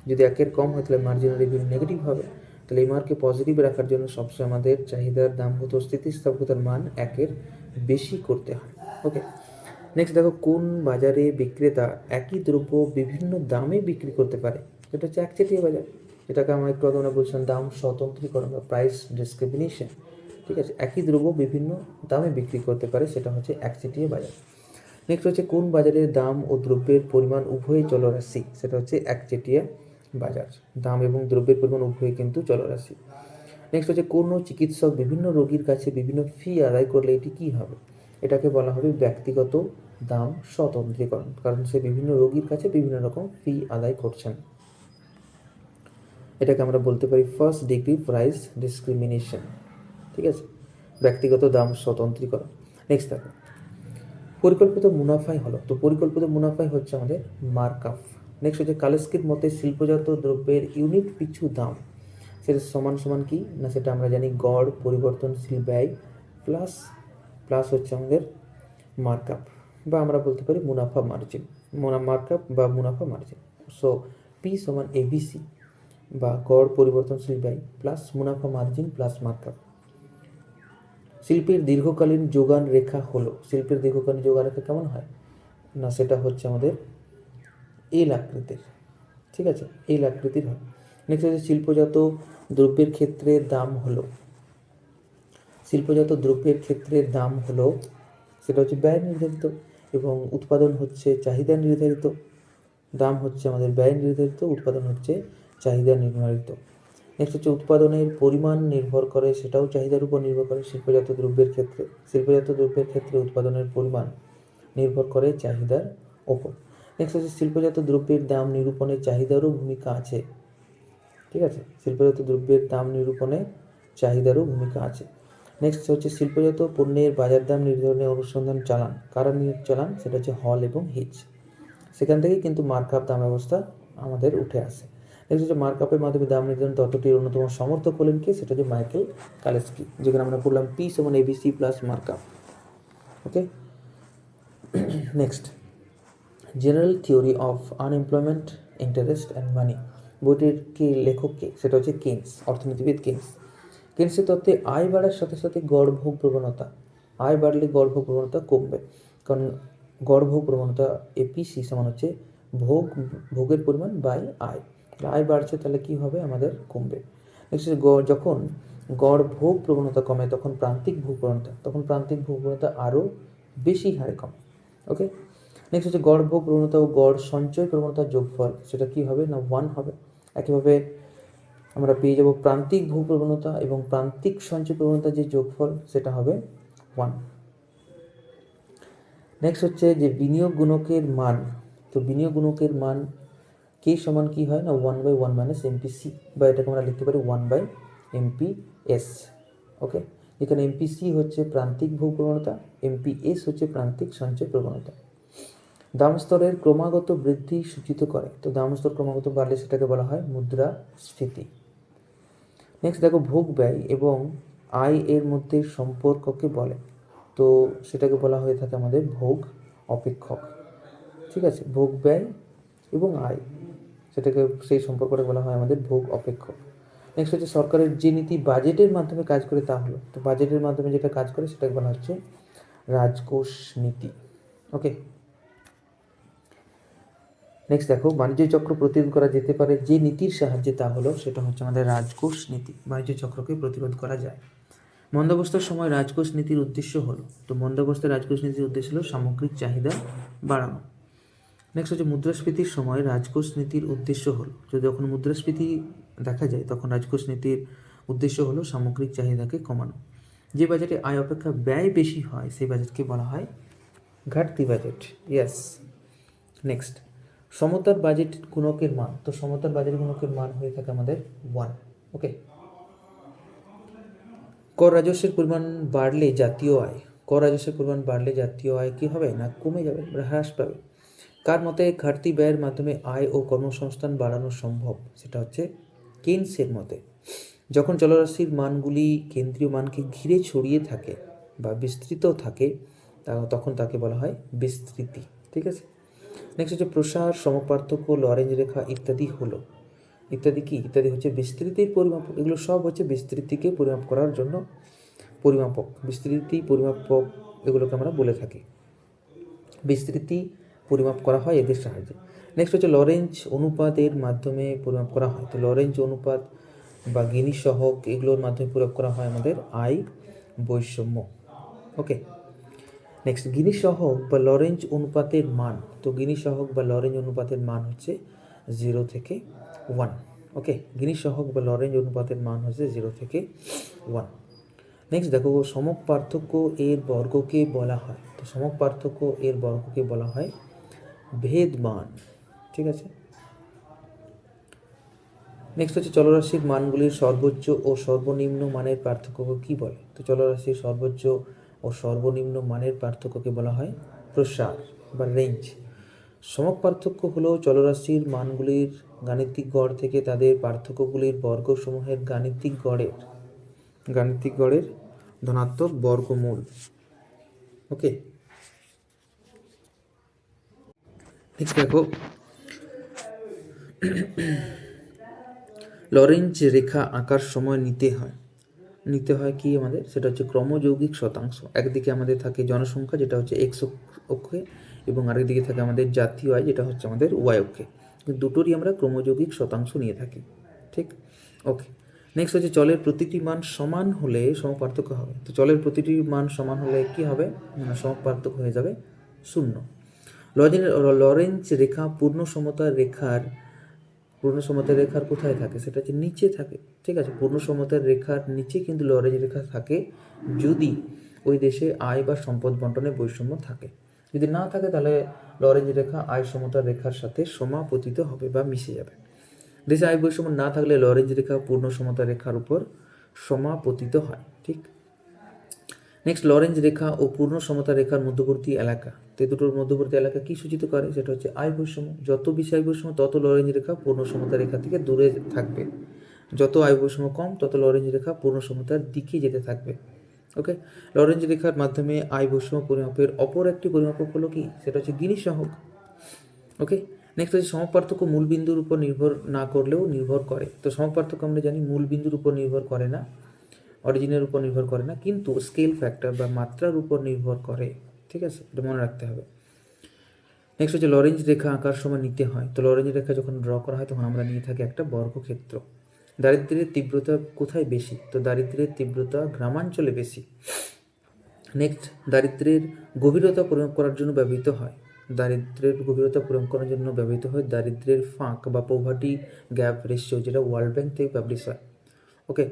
যদি একের কম হয় তাহলে মার্জিনাল রেভিনিউ নেগেটিভ হবে। তাহলে এমআরকে পজিটিভ রাখার জন্য সবসময় আমাদের চাহিদার দামগত স্থিতিস্থাপকতার মান একের বেশি করতে হয়। ওকে, নেক্সট দেখো, কোন বাজারে বিক্রেতা একই দ্রব্য বিভিন্ন দামে বিক্রি করতে পারে? এটা হচ্ছে একচেটিয়া বাজার, এটাকে আমরা একটু আগে আমরা বলছিলাম দাম স্বতন্ত্রীকরণ বা প্রাইস ডিসক্রিমিনেশন। ঠিক আছে, একই দ্রব্য বিভিন্ন দামে বিক্রি করতে পারে, সেটা হচ্ছে একচেটিয়া বাজার। নেক্সট হচ্ছে কোন বাজারে দাম ও দ্রব্যের পরিমাণ উভয়ই চলরাশি? সেটা হচ্ছে একচেটিয়া বাজার। দাম এবং দ্রব্যের পরিমাণ উভয়ই কিন্তু চলরাশি। নেক্সট হচ্ছে কোন চিকিৎসক বিভিন্ন রোগীর কাছে বিভিন্ন ফি আদায় করলে এটি কি হবে? এটাকে বলা হবে ব্যক্তিগত দাম স্বতন্ত্রীকরণ, কারণ সে বিভিন্ন রোগীর কাছে বিভিন্ন রকম ফি আদায় করছেন। এটাকে আমরা বলতে পারি ফার্স্ট ডিগ্রি প্রাইস ডিসক্রিমিনেশন। ঠিক আছে, ব্যক্তিগত দাম স্বতন্ত্রীকরণ। নেক্সট দেখো, পরিকল্পিত মুনাফাই হলো, তো পরিকল্পিত মুনাফাই হচ্ছে আমাদের মার্কআপ। নেক্সট হচ্ছে কালেস্কির মতে শিল্পজাত দ্রব্যের ইউনিট পিছু দাম সেটা সমান সমান কি না, সেটা আমরা জানি গড় পরিবর্তনশীল ব্যয় প্লাস প্লাস হচ্ছে আমাদের মার্কআপ, বা আমরা বলতে পারি মুনাফা মার্জিন, মার্কআপ বা মুনাফা মার্জিন। সো পি সমান এবিসি বা গড় পরিবর্তনশীল ব্যয় প্লাস মুনাফা মার্জিন প্লাস মার্কআপ। শিল্পের দীর্ঘকালীন যোগান রেখা হলো, শিল্পের দীর্ঘকালীন যোগান রেখা কেমন হয় না, সেটা হচ্ছে আমাদের এল আকৃতির। ঠিক আছে, এল আকৃতির হয়। নেক্সট হচ্ছে শিল্পজাত দ্রব্যের ক্ষেত্রে দাম হলো, শিল্পজাত দ্রব্যের ক্ষেত্রে দাম হলো সেটা হচ্ছে ব্যয় নির্ধারিত এবং উৎপাদন হচ্ছে চাহিদা নির্ধারিত। দাম হচ্ছে আমাদের ব্যয় নির্ধারিত, উৎপাদন হচ্ছে চাহিদা নির্ধারিত। নেক্সট হচ্ছে উৎপাদনের পরিমাণ নির্ভর করে, সেটাও চাহিদার উপর নির্ভর করে শিল্পজাত দ্রব্যের ক্ষেত্রে। শিল্পজাত দ্রব্যের ক্ষেত্রে উৎপাদনের পরিমাণ নির্ভর করে চাহিদার ওপর। নেক্সট হচ্ছে শিল্পজাত দ্রব্যের দাম নিরূপণে চাহিদারও ভূমিকা আছে। ঠিক আছে, শিল্পজাত দ্রব্যের দাম নিরূপণে চাহিদারও ভূমিকা আছে। নেক্সট হচ্ছে শিল্পজাত পণ্যের বাজার দাম নির্ধারণে অনুসন্ধান চালান, কারা চালান, সেটা হচ্ছে হল এবং হিচ। সেখান থেকেই কিন্তু মার্কআপ দাম ব্যবস্থা আমাদের উঠে আসে। নেক্সট হচ্ছে মার্কআপের মাধ্যমে দাম নির্ধারণ তত্ত্বটির অন্যতম সমর্থক হলেন কি, সেটা হচ্ছে মাইকেল কালেস্কি, যেখানে আমরা পড়লাম পি সমান ABC plus markup. Okay, next general theory of unemployment interest and money, বইটির কি লেখক কে, সেটা হচ্ছে কেইনস, অর্থনীতিবিদ কেইনস। কেইনসের তত্ত্বে আয় বাড়ার সাথে সাথে গড় ভোগ প্রবণতা, আয় বাড়লে গড় ভোগ প্রবণতা কমবে, কারণ গড় ভোগ প্রবণতা এপিসি সমান হচ্ছে ভোগের পরিমাণ বাই আয়। আয় বাড়ছে তাহলে কি হবে, আমাদের কমবে। নেক্সট যখন গড় ভোগ প্রবণতা কমে তখন প্রান্তিক ভোগ প্রবণতা আরও বেশি হারে কমে। ওকে, নেক্সট হচ্ছে গড় ভোগ প্রবণতা ও গড় সঞ্চয় প্রবণতার যোগফল, সেটা কি হবে না 1 হবে। একইভাবে আমরা পেয়ে যাব প্রান্তিক ভোগ প্রবণতা এবং প্রান্তিক সঞ্চয় প্রবণতার যে যোগফল সেটা হবে 1। নেক্সট হচ্ছে যে বিনিয়োগ গুণকের মান, তো বিনিয়োগ গুণকের মান কে সমান কি হয় না 1/1 মাইনাস এমপিসি, বা এটাকে আমরা লিখতে পারি 1/MPS। ওকে, এখানে এমপিসি হচ্ছে প্রান্তিক ভোগ প্রবণতা, এমপিএস হচ্ছে প্রান্তিক সঞ্চয় প্রবণতা। দাম স্তরের ক্রমাগত বৃদ্ধি সূচিত করে, তো দাম স্তর ক্রমাগত বাড়লে সেটাকে বলা হয় মুদ্রাস্ফীতি। নেক্সট দেখো, ভোগ ব্যয় এবং আয় এর মধ্যে সম্পর্ককে বলে, তো সেটাকে বলা হয়ে থাকে আমাদের ভোগ অপেক্ষক। ঠিক আছে, ভোগ ব্যয় এবং আয়, সেটাকে সেই সম্পর্কটা বলা হয় আমাদের ভোগ অপেক্ষক। নেক্সট হচ্ছে সরকারের যে নীতি বাজেটের মাধ্যমে কাজ করে তা হলো, তো বাজেটের মাধ্যমে যেটা কাজ করে সেটাকে বলা হচ্ছে রাজকোষ নীতি। ওকে, নেক্সট দেখো, বাণিজ্য চক্র প্রতিরোধ করা যেতে পারে যে নীতির সাহায্যে, তা হলো সেটা হচ্ছে আমাদের রাজকোষ নীতি। বাণিজ্য চক্রকে প্রতিরোধ করা যায়। মন্দাবস্থার সময় রাজকোষ নীতির উদ্দেশ্য হলো, তো মন্দাবস্থায় রাজকোষ নীতির উদ্দেশ্য হলো সামগ্রিক চাহিদা বাড়ানো। নেক্সট হচ্ছে মুদ্রাস্ফীতির সময় রাজকোষ নীতির উদ্দেশ্য হলো, যদি যখন মুদ্রাস্ফীতি দেখা যায় তখন রাজকোষ নীতির উদ্দেশ্য হলো সামগ্রিক চাহিদাকে কমানো। যে বাজেটে আয় অপেক্ষা ব্যয় বেশি হয় সেই বাজেটকে বলা হয় ঘাটতি বাজেট। ইয়েস। নেক্সট, সমতার বাজেট গুণকের মান, তো সমতার বাজেট গুণকের মান হয়ে থাকে আমাদের 1। ওকে, কর রাজস্বের পরিমাণ বাড়লে জাতীয় আয়, কর রাজস্বের পরিমাণ বাড়লে জাতীয় আয় কী হবে না কমে যাবে, হ্রাস পাবে। কার মতে ঘাটতি ব্যয়ের মাধ্যমে আয় ও কর্মসংস্থান বাড়ানো সম্ভব, সেটা হচ্ছে কেইনসের মতে। যখন চলরাশির মানগুলি কেন্দ্রীয় মানকে ঘিরে ছড়িয়ে থাকে বা বিস্তৃত থাকে তখন তাকে বলা হয় বিস্তৃতি। ঠিক আছে, নেক্সট হচ্ছে প্রসার, সমপার্থক্য, লরেঞ্জ রেখা ইত্যাদি হলো। ইত্যাদি কি? ইত্যাদি হচ্ছে বিস্তৃতির পরিমাপক। এগুলো সব হচ্ছে বিস্তৃতিকে পরিমাপ করার জন্য পরিমাপক, বিস্তৃতি পরিমাপক এগুলোকে আমরা বলে থাকি। বিস্তৃতি পরিমাপ করা হয় এদের সাহায্যে। নেক্সট হচ্ছে লরেঞ্জ অনুপাতের মাধ্যমে পরিমাপ করা হয়। তো লরেঞ্জ অনুপাত বা গিনি সহগ এগুলোর মাধ্যমে পরিমাপ করা হয় আমাদের আয় বৈষম্য। ওকে, নেক্সট গিনি সহগ বা লরেঞ্জ অনুপাতের মান। তো গিনি সহগ বা লরেঞ্জ অনুপাতের মান হচ্ছে 0 থেকে 1। ওকে, গিনি সহগ বা লরেঞ্জ অনুপাতের মান হচ্ছে 0 থেকে 1। নেক্সট দেখো, সমক পার্থক্য এর বর্গকে বলা হয়। তো সমক পার্থক্য এর বর্গকে বলা হয় ভেদ মান। ঠিক আছে। নেক্সট হচ্ছে চলরাশির মানগুলির সর্বোচ্চ ও সর্বনিম্ন মানের পার্থক্যকে কি বলে? তো চলরাশির সর্বোচ্চ ও সর্বনিম্ন মানের পার্থক্যকে বলা হয় প্রসার বা রেঞ্জ। সমক পার্থক্য হলো চলরাশির মানগুলির গাণিতিক গড় থেকে তাদের পার্থক্যগুলির বর্গসমূহের গাণিতিক গড়ের ধনাত্মক বর্গমূল। ওকে, নেক্সট দেখো, লরেঞ্জ রেখা আঁকার সময় নিতে হয় কি আমাদের? সেটা হচ্ছে ক্রমযৌগিক শতাংশ। একদিকে আমাদের থাকে জনসংখ্যা, যেটা হচ্ছে এক্স অক্ষে, এবং আরেকদিকে থাকে আমাদের জাতীয় আয়, যেটা হচ্ছে আমাদের ওয়াই অক্ষে। দুটোরই আমরা ক্রমযৌগিক শতাংশ নিয়ে থাকি। ঠিক, ওকে। নেক্সট হচ্ছে চলের প্রতিটি মান সমান হলে সমপার্থক্য হবে। তো চলের প্রতিটি মান সমান হলে কি হবে? সমপার্থক্য হয়ে যাবে 0। লরেঞ্জ রেখা পূর্ণ সমতার রেখার কোথায় থাকে? সেটা হচ্ছে নিচে থাকে। ঠিক আছে, পূর্ণ সমতার রেখার নিচে কিন্তু লরেঞ্জ রেখা থাকে যদি ওই দেশে আয় বা সম্পদ বন্টনে বৈষম্য থাকে। যদি না থাকে তাহলে লরেঞ্জ রেখা আয় সমতার রেখার সাথে সমাপতিত হবে বা মিশে যাবে। দেশে আয় বৈষম্য না থাকলে লরেঞ্জ রেখা পূর্ণ সমতা রেখার উপর সমাপতিত হয়। ঠিক, নেক্সট লরেঞ্জ রেখা ও পূর্ণ সমতা রেখার মধ্যবর্তী এলাকা। তো দুটোর মধ্যবর্তী এলাকা কি সূচিত করে? সেটা হচ্ছে আয় বৈষম্য। যত বেশি আয় বৈষম্য তত লরেঞ্জ রেখা পূর্ণ সমতা রেখা থেকে দূরে থাকবে, যত আয় বৈষম্য কম তত লরেঞ্জ রেখা পূর্ণ সমতার দিকে যেতে থাকবে। ওকে, লরেঞ্জ রেখার মাধ্যমে আয় বৈষম্য পরিমাপের অপর একটি পরিমাপক হলো কি? সেটা হচ্ছে গিনি সহগ। ওকে, নেক্সট হচ্ছে সমপার্থক্য মূলবিন্দুর উপর নির্ভর না করলেও নির্ভর করে। তো সমপার্থক্য আমরা জানি মূলবিন্দুর উপর নির্ভর করে না, অরিজিনের উপর নির্ভর করে না, কিন্তু স্কেল ফ্যাক্টর বা মাত্রার উপর নির্ভর করে। ঠিক আছে, এটা মনে রাখতে হবে। নেক্সট হচ্ছে লরেঞ্জ রেখা আঁকার সময় নিতে হয়। তো লরেঞ্জ রেখা যখন ড্র করা হয় তখন আমরা নিয়ে থাকি একটা বর্গক্ষেত্র। দারিদ্র্যের তীব্রতা কোথায় বেশি? তো দারিদ্র্যের তীব্রতা গ্রামাঞ্চলে বেশি। নেক্সট, দারিদ্র্যের গভীরতা পরিমাপ করার জন্য ব্যবহৃত হয়। দারিদ্র্যের ফাঁক বা পভার্টি গ্যাপ রেশিও, যেটা ওয়ার্ল্ড ব্যাংক থেকে পাবলিশ হয়। ওকে,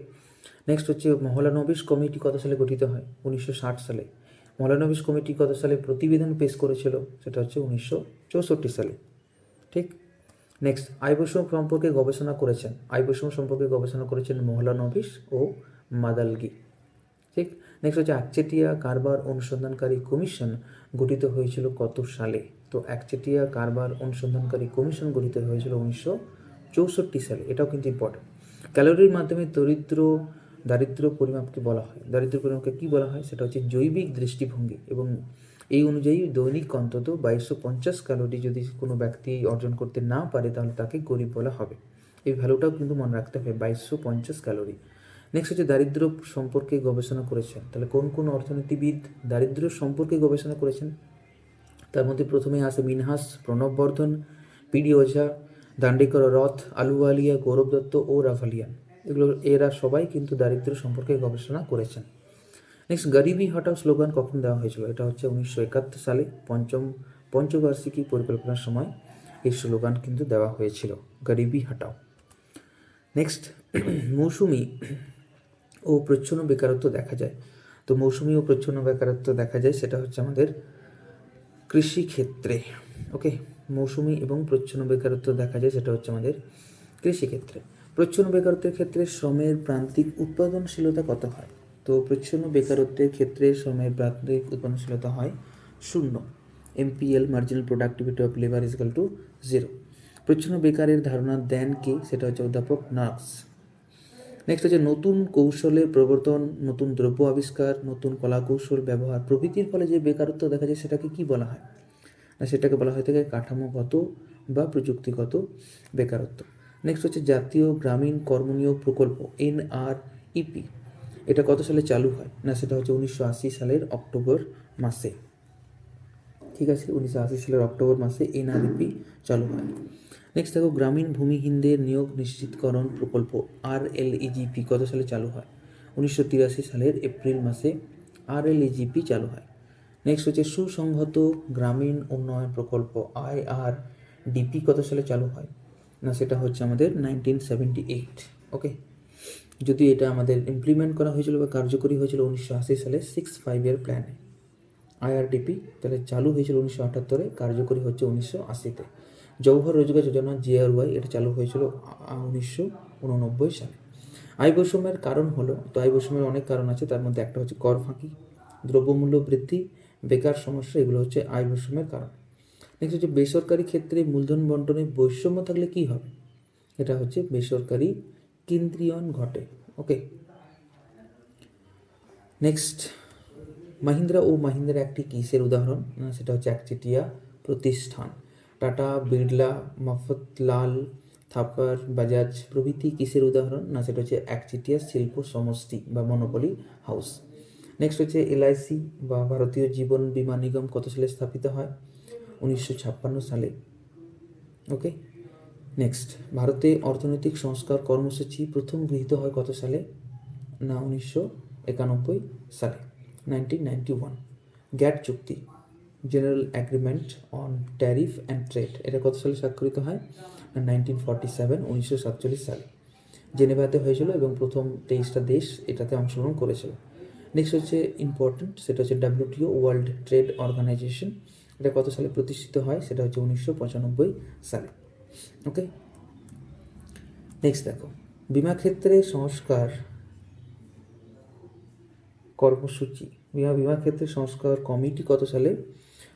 নেক্সট হচ্ছে মহলানবিশ কমিটি কত সালে গঠিত হয়? 1960 সালে। মহলানবিশ কমিটি কত সালে প্রতিবেদন পেশ করেছিল? সেটা হচ্ছে 1964 সালে। ঠিক, নেক্সট, আয় বৈষম্য সম্পর্কে গবেষণা করেছেন মহলানবিশ ও মাদালগি। ঠিক, নেক্সট হচ্ছে একচেটিয়া কারবার অনুসন্ধানকারী কমিশন গঠিত হয়েছিল কত সালে? তো একচেটিয়া কারবার অনুসন্ধানকারী কমিশন গঠিত হয়েছিল 1964 সালে। এটাও কিন্তু ইম্পর্টেন্ট। ক্যালোরির মাধ্যমে দারিদ্র্য পরিমাপকে বলা হয়। দারিদ্র্য পরিমাপকে কি বলা হয়? সেটা হচ্ছে জৈবিক দৃষ্টিভঙ্গি, এবং এই অনুযায়ী দৈনিক অন্তত 2250 ক্যালোরি যদি কোনো ব্যক্তি অর্জন করতে না পারে তাহলে তাকে গরিব বলা হবে। এই ভ্যালুটাও কিন্তু মনে রাখতে হবে, 2250 ক্যালোরি। নেক্সট হচ্ছে দারিদ্র সম্পর্কে গবেষণা করেছেন। তাহলে কোন কোন অর্থনীতিবিদ দারিদ্র সম্পর্কে গবেষণা করেছেন? তার মধ্যে প্রথমেই আসে মিনহাস, প্রণব বর্ধন, পিডি ওঝা, দান্ডেকর রথ, আলুওয়ালিয়া, গৌরব দত্ত ও রাভালিয়ান। এরা সবাই কিন্তু দারিদ্র সম্পর্কে গবেষণা করেছেন। নেক্সট, গরিবি হটাও স্লোগান কখন দেওয়া হয়েছিল? এটা হচ্ছে 1971 সালে পঞ্চবার্ষিকী পরিকল্পনার সময় এই স্লোগান কিন্তু দেওয়া হয়েছিল, গরিবি হটাও। নেক্সট, মৌসুমি ও প্রচ্ছন্ন বেকারত্ব দেখা যায়। তো মৌসুমি ও প্রচ্ছন্ন বেকারত্ব দেখা যায় সেটা হচ্ছে আমাদের কৃষিক্ষেত্রে। ওকে, মৌসুমি এবং প্রচ্ছন্ন বেকারত্ব দেখা যায় সেটা হচ্ছে আমাদের কৃষিক্ষেত্রে। প্রচ্ছন্ন বেকারত্বের ক্ষেত্রে শ্রমের প্রান্তিক উৎপাদনশীলতা কত হয়? তো প্রচ্ছন্ন বেকারত্বের ক্ষেত্রে শ্রমের প্রান্তিক উৎপাদনশীলতা হয় 0। MPL, marginal productivity of labour, is equal to 0। প্রচ্ছন্ন বেকারের ধারণা দেন কে? সেটা হচ্ছে অধ্যাপক নার্স। নেক্সট হচ্ছে নতুন কৌশলের প্রবর্তন, নতুন দ্রব্য আবিষ্কার, নতুন কলা কৌশল ব্যবহার প্রভৃতির ফলে যে বেকারত্ব দেখা যায় সেটাকে কি বলা হয়? না সেটাকে বলা হয়ে থাকে কাঠামোগত বা প্রযুক্তিগত বেকারত্ব। নেক্সট হচ্ছে জাতীয় গ্রামীণ কর্মনিয়োগ প্রকল্প NREP, এটা কত সালে চালু হয়? না সেটা হচ্ছে 1980 সালের অক্টোবর মাসে। ঠিক আছে, 1980 সালের অক্টোবর মাসে NREP চালু হয়। নেক্সট দেখো গ্রামীণ ভূমিহীনদের নিয়োগ নিশ্চিতকরণ প্রকল্প RLEGP কত সালে চালু হয়? 1983 সালের এপ্রিল মাসে RLEGP চালু হয়। নেক্সট হচ্ছে সুসংহত গ্রামীণ উন্নয়ন প্রকল্প IRDP কত সালে চালু হয়? না সেটা হচ্ছে আমাদের 1978। ওকে, যদি এটা আমাদের ইমপ্লিমেন্ট করা হয়েছিল বা কার্যকরী হয়েছিল 1980 সালে 6 5 year প্ল্যানে। IRDP তাহলে চালু হয়েছিল 1978-এ, কার্যকরী হচ্ছে 1980-তে। জওহর রোজগার যোজনা JRY এটা চালু হয়েছিল 1989 সালে। আয় বৈষম্যের কারণ হলো, তো আয় বৈষম্যের অনেক কারণ আছে, তার মধ্যে একটা হচ্ছে কর ফাঁকি, দ্রব্যমূল্য বৃদ্ধি, বেকার সমস্যা, এগুলো হচ্ছে আয় বৈষম্যের কারণ। নেক্সট হচ্ছে বেসরকারি ক্ষেত্রে মূলধন বন্টনে বৈষম্য থাকলে কি হবে? এটা হচ্ছে বেসরকারি কেন্দ্রীয়ন ঘটে। ওকে, নেক্সট মাহিন্দ্রা ও মাহিন্দ্রা একটি কিসের উদাহরণ? না সেটা হচ্ছে একচেটিয়া প্রতিষ্ঠান। টাটা, বিড়লা, মফতলাল, থাপার, বাজাজ প্রভৃতি কিসের উদাহরণ? না সেটা হচ্ছে একচেটিয়া শিল্প সমষ্টি বা মনোপলি হাউস। নেক্সট হচ্ছে LIC বা ভারতীয় জীবন বীমা নিগম কত সালে স্থাপিত হয়? 1956 সালে। ওকে, নেক্সট ভারতে অর্থনৈতিক সংস্কার কর্মসূচি প্রথম গৃহীত হয় কত সালে? না 1991 সালে, 1991। গ্যাট চুক্তি, general agreement on tariff and trade, এটা কত সালে স্বাক্ষরিত হয়? না 1947, 1947 সালে জেনেভাতে হয়েছিল এবং প্রথম 23টা দেশ এটাতে অংশগ্রহণ করেছিল। নেক্সট হচ্ছে ইম্পর্টেন্ট, সেটা হচ্ছে WTO ওয়ার্ল্ড ট্রেড অর্গানাইজেশন, এটা কত সালে প্রতিষ্ঠিত হয়? সেটা হচ্ছে 1995 সালে। ওকে, নেক্সট দেখো বিমা ক্ষেত্রে সংস্কার কর্মসূচি, বিমা ক্ষেত্রে সংস্কার কমিটি কত সালে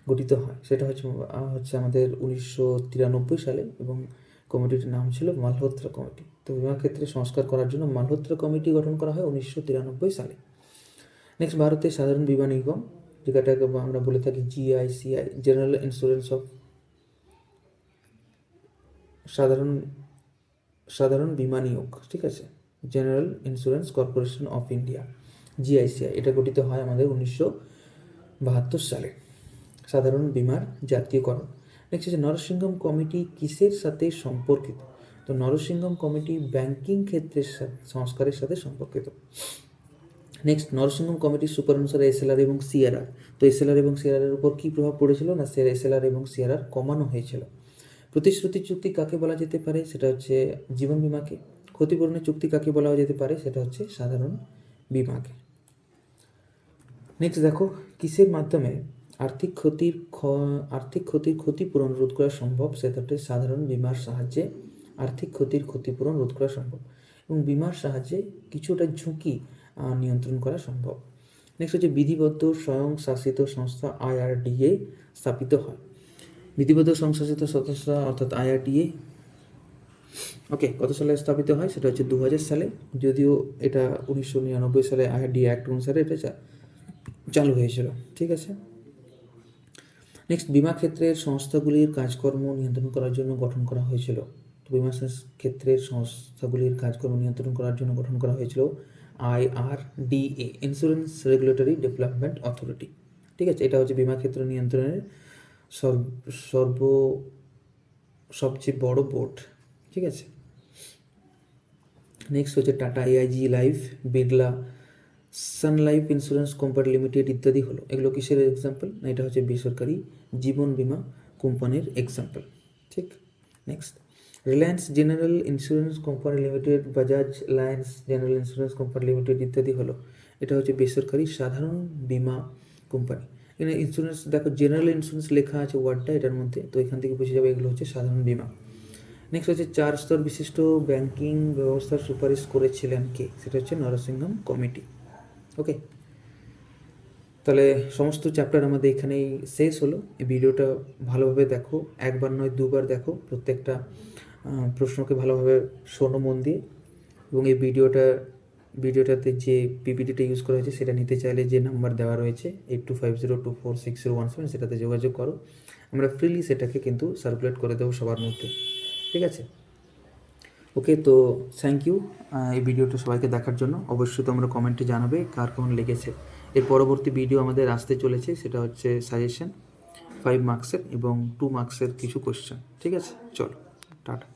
গঠিত হয়? সেটা হচ্ছে আমাদের 1993 সালে এবং কমিটির নাম ছিল মালহোত্রা কমিটি। তো বিমা ক্ষেত্রে সংস্কার করার জন্য মালহোত্রা কমিটি গঠন করা হয় 1993 সালে। নেক্সট ভারতের সাধারণ বীমা নিগম, যেটাকে আমরা বলে থাকি GICI, জেনারেল ইন্স্যুরেন্স অফ সাধারণ বীমা নিয়োগ, ঠিক আছে, general insurance corporation of India GICI, এটা গঠিত হয় আমাদের 1972 সালে, সাধারণ বীমার জাতীয়করণ। নেক্সট হচ্ছে নরসিংহম কমিটি কিসের সাথে সম্পর্কিত? তো নরসিংহম কমিটি ব্যাংকিং ক্ষেত্রের সংস্কারের সাথে সম্পর্কিত। নেক্সট নরসিংহম কমিটির সুপার অনুসারে SLR এবং CRR, তো SLR এবং CRR এর উপর কী প্রভাব পড়েছিল? না SLR এবং CRR কমানো হয়েছিল। প্রতিশ্রুতি চুক্তি কাকে বলা যেতে পারে? সেটা হচ্ছে জীবন বীমাকে। ক্ষতিপূরণের চুক্তি কাকে বলা যেতে পারে? সেটা হচ্ছে সাধারণ বীমাকে। নেক্সট দেখো কিসের মাধ্যমে আর্থিক ক্ষতির ক্ষতিপূরণ রোধ করা সম্ভব? সেটা হচ্ছে সাধারণ বীমার সাহায্যে আর্থিক ক্ষতির ক্ষতিপূরণ রোধ করা সম্ভব এবং বীমার সাহায্যে কিছুটা ঝুঁকি নিয়ন্ত্রণ করা সম্ভব। নেক্সট হচ্ছে বিধিবদ্ধ স্বয়ংশাসিত সংস্থা IRDA স্থাপিত হয়। বিধিবদ্ধ স্বয়ংশাসিত সংস্থা অর্থাৎ IRDA ওকে কত সালে স্থাপিত হয়? সেটা হচ্ছে 2000 সালে, যদিও এটা 1999 সালে IRDA অ্যাক্ট অনুসারে এটা চালু হয়েছিল। ঠিক আছে, নেক্সট বিমা ক্ষেত্রের সংস্থাগুলির কাজকর্ম নিয়ন্ত্রণ করার জন্য গঠন করা হয়েছিল। তো বিমা ক্ষেত্রের সংস্থাগুলির কাজকর্ম নিয়ন্ত্রণ করার জন্য গঠন করা হয়েছিল IRDA, insurance regulatory development authority. ঠিক আছে, এটা হচ্ছে বিমা ক্ষেত্র নিয়ন্ত্রণের সবচেয়ে বড় বোর্ড। ঠিক আছে, নেক্সট হচ্ছে টাটা, AIG লাইফ, বিড়লা, সান লাইফ ইন্স্যুরেন্স কোম্পানি লিমিটেড ইত্যাদি হলো। এগুলো কিসের এক্সাম্পল? না এটা হচ্ছে বেসরকারি জীবন বীমা কোম্পানির এক্সাম্পল। ঠিক, next Reliance general insurance company limited, Bajaj lines general insurance company limited ইত্যাদি হলো। এটা হচ্ছে বেসরকারি সাধারণ বীমা কোম্পানি। এখানে ইন্স্যুরেন্স দেখো জেনারেল ইন্স্যুরেন্স লেখা আছে ওয়ার্ডটা এটার মধ্যে, তো এখান থেকে বুঝে যাবে এগুলো হচ্ছে সাধারণ বীমা। নেক্সট হচ্ছে 4 স্তর বিশিষ্ট ব্যাংকিং ব্যবস্থার সুপারিশ করেছিলেন কে? সেটা হচ্ছে নরসিংহম কমিটি। ওকে, তাহলে সমস্ত চ্যাপ্টার আমাদের এখানেই শেষ হলো। এই ভিডিওটা ভালোভাবে দেখো, একবার নয় দুবার দেখো, প্রত্যেকটা প্রশ্নকে ভালোভাবে শোনো মন দিয়ে, এবং এই ভিডিওটাতে যে PPTটা ইউজ করা হয়েছে সেটা নিতে চাইলে যে নাম্বার দেওয়া রয়েছে 8250246017 সেটাতে যোগাযোগ করো। আমরা ফ্রিলি সেটাকে কিন্তু সার্কুলেট করে দেবো সবার মধ্যে, ঠিক আছে? ওকে, তো থ্যাংক ইউ এই ভিডিওটা সবাইকে দেখার জন্য। অবশ্যই তোমরা কমেন্টে জানাবে কার কেমন লেগেছে। এর পরবর্তী ভিডিও আমাদের আসতে চলেছে, সেটা হচ্ছে সাজেশন 5 মার্কসের এবং 2 মার্কসের কিছু কোশ্চেন, ঠিক আছে? চলো, টাটা।